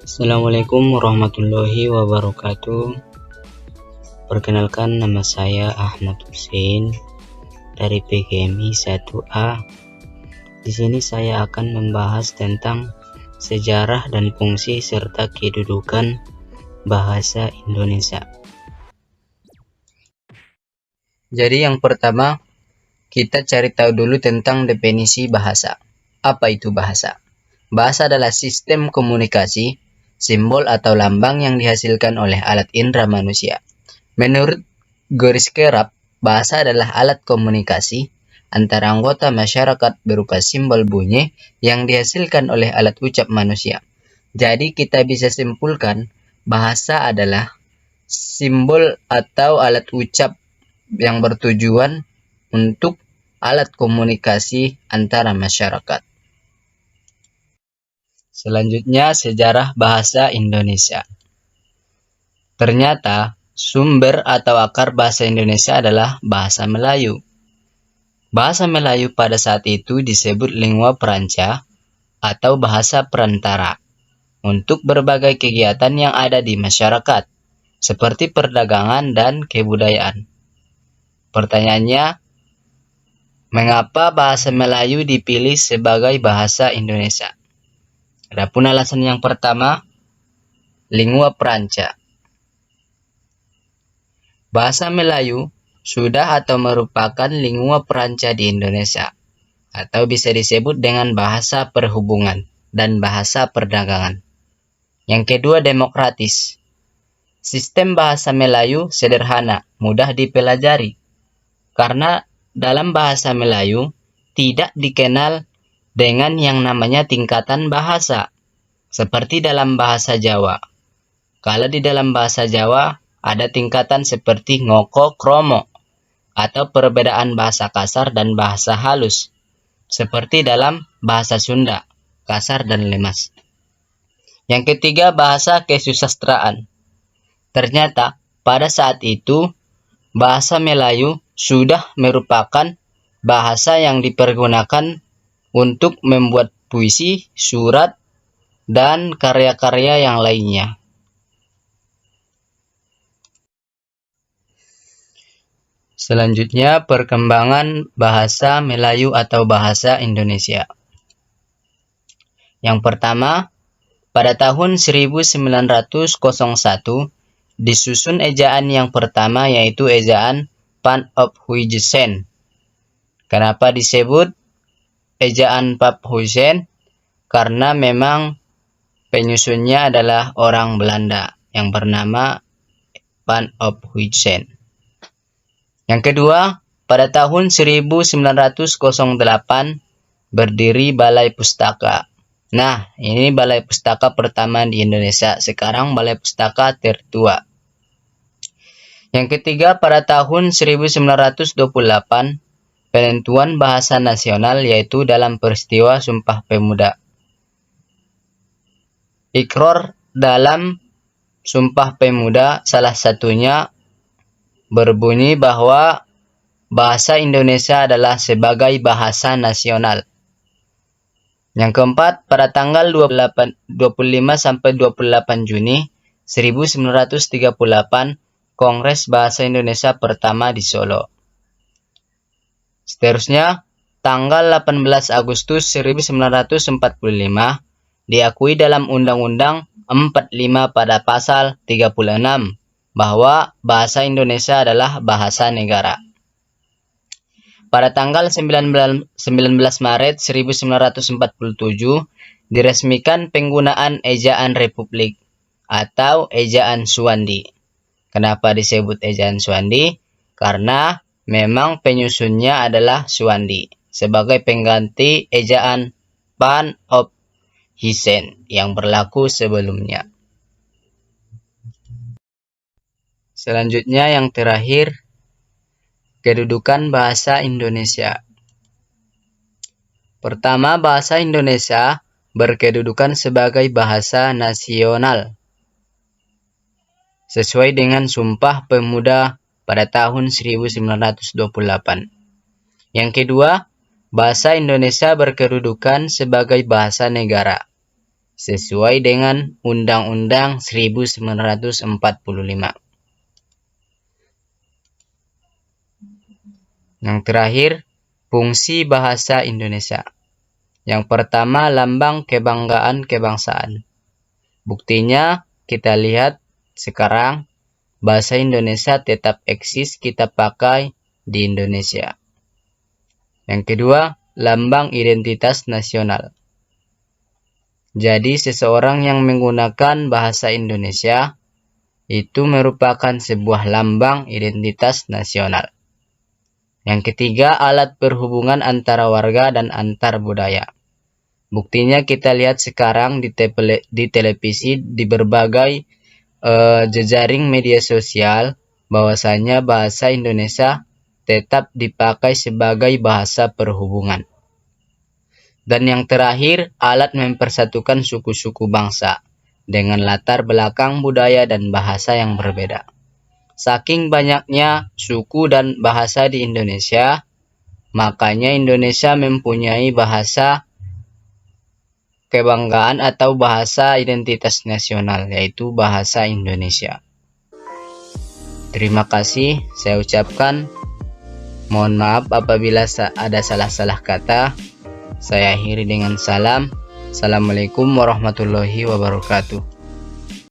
Assalamualaikum warahmatullahi wabarakatuh. Perkenalkan, nama saya Ahmad Hussein dari PGMI 1A. Di sini saya akan membahas tentang sejarah dan fungsi serta kedudukan bahasa Indonesia. Jadi yang pertama, kita cari tahu dulu tentang definisi bahasa. Apa itu bahasa? Bahasa adalah sistem komunikasi, simbol atau lambang yang dihasilkan oleh alat indera manusia. Menurut Garis Kerap, bahasa adalah alat komunikasi antara anggota masyarakat berupa simbol bunyi yang dihasilkan oleh alat ucap manusia. Jadi kita bisa simpulkan bahasa adalah simbol atau alat ucap yang bertujuan untuk alat komunikasi antara masyarakat. Selanjutnya, sejarah bahasa Indonesia. Ternyata, sumber atau akar bahasa Indonesia adalah bahasa Melayu. Bahasa Melayu pada saat itu disebut lingua franca atau bahasa perantara untuk berbagai kegiatan yang ada di masyarakat, seperti perdagangan dan kebudayaan. Pertanyaannya, mengapa bahasa Melayu dipilih sebagai bahasa Indonesia? Adapun alasan yang pertama, lingua franca. Bahasa Melayu sudah atau merupakan lingua franca di Indonesia, atau bisa disebut dengan bahasa perhubungan dan bahasa perdagangan. Yang kedua, demokratis. Sistem bahasa Melayu sederhana, mudah dipelajari, karena dalam bahasa Melayu tidak dikenal dengan yang namanya tingkatan bahasa, seperti dalam bahasa Jawa. Kalau di dalam bahasa Jawa, ada tingkatan seperti ngoko, kromo, atau perbedaan bahasa kasar dan bahasa halus, seperti dalam bahasa Sunda, kasar dan lemas. Yang ketiga, bahasa kesusastraan. Ternyata, pada saat itu, bahasa Melayu sudah merupakan bahasa yang dipergunakan untuk membuat puisi, surat, dan karya-karya yang lainnya. Selanjutnya, perkembangan bahasa Melayu atau bahasa Indonesia. Yang pertama, pada tahun 1901 disusun ejaan yang pertama, yaitu ejaan Pan of Huijsen. Kenapa disebut ejaan Pan of Huijsen? Karena memang penyusunnya adalah orang Belanda yang bernama Pan of Huijsen. Yang kedua, pada tahun 1908 berdiri Balai Pustaka. Nah, ini Balai Pustaka pertama di Indonesia, sekarang Balai Pustaka tertua. Yang ketiga, pada tahun 1928 penentuan bahasa nasional, yaitu dalam peristiwa Sumpah Pemuda. Iqrar dalam Sumpah Pemuda salah satunya berbunyi bahwa bahasa Indonesia adalah sebagai bahasa nasional. Yang keempat, pada tanggal 25 sampai 28 Juni 1938, Kongres Bahasa Indonesia pertama di Solo. Seterusnya, tanggal 18 Agustus 1945 diakui dalam Undang-Undang 45 pada pasal 36 bahwa bahasa Indonesia adalah bahasa negara. Pada tanggal 19 Maret 1947 diresmikan penggunaan ejaan Republik atau ejaan Suwandi. Kenapa disebut ejaan Suwandi? Karena memang penyusunnya adalah Suwandi sebagai pengganti ejaan Pan of Huijsen yang berlaku sebelumnya. Selanjutnya yang terakhir, kedudukan bahasa Indonesia. Pertama, bahasa Indonesia berkedudukan sebagai bahasa nasional sesuai dengan Sumpah Pemuda pada tahun 1928. Yang kedua, bahasa Indonesia berkedudukan sebagai bahasa negara sesuai dengan Undang-Undang 1945. Yang terakhir, fungsi bahasa Indonesia. Yang pertama, lambang kebanggaan kebangsaan. Buktinya kita lihat sekarang bahasa Indonesia tetap eksis kita pakai di Indonesia. Yang kedua, lambang identitas nasional. Jadi seseorang yang menggunakan bahasa Indonesia itu merupakan sebuah lambang identitas nasional. Yang ketiga, alat perhubungan antara warga dan antar budaya. Buktinya kita lihat sekarang di televisi, di berbagai jejaring media sosial, bahwasanya bahasa Indonesia tetap dipakai sebagai bahasa perhubungan. Dan yang terakhir, alat mempersatukan suku-suku bangsa dengan latar belakang budaya dan bahasa yang berbeda. Saking banyaknya suku dan bahasa di Indonesia, makanya Indonesia mempunyai bahasa kebanggaan atau bahasa identitas nasional, yaitu bahasa Indonesia. Terima kasih, saya ucapkan. Mohon maaf apabila ada salah-salah kata. Saya akhiri dengan salam. Assalamualaikum warahmatullahi wabarakatuh.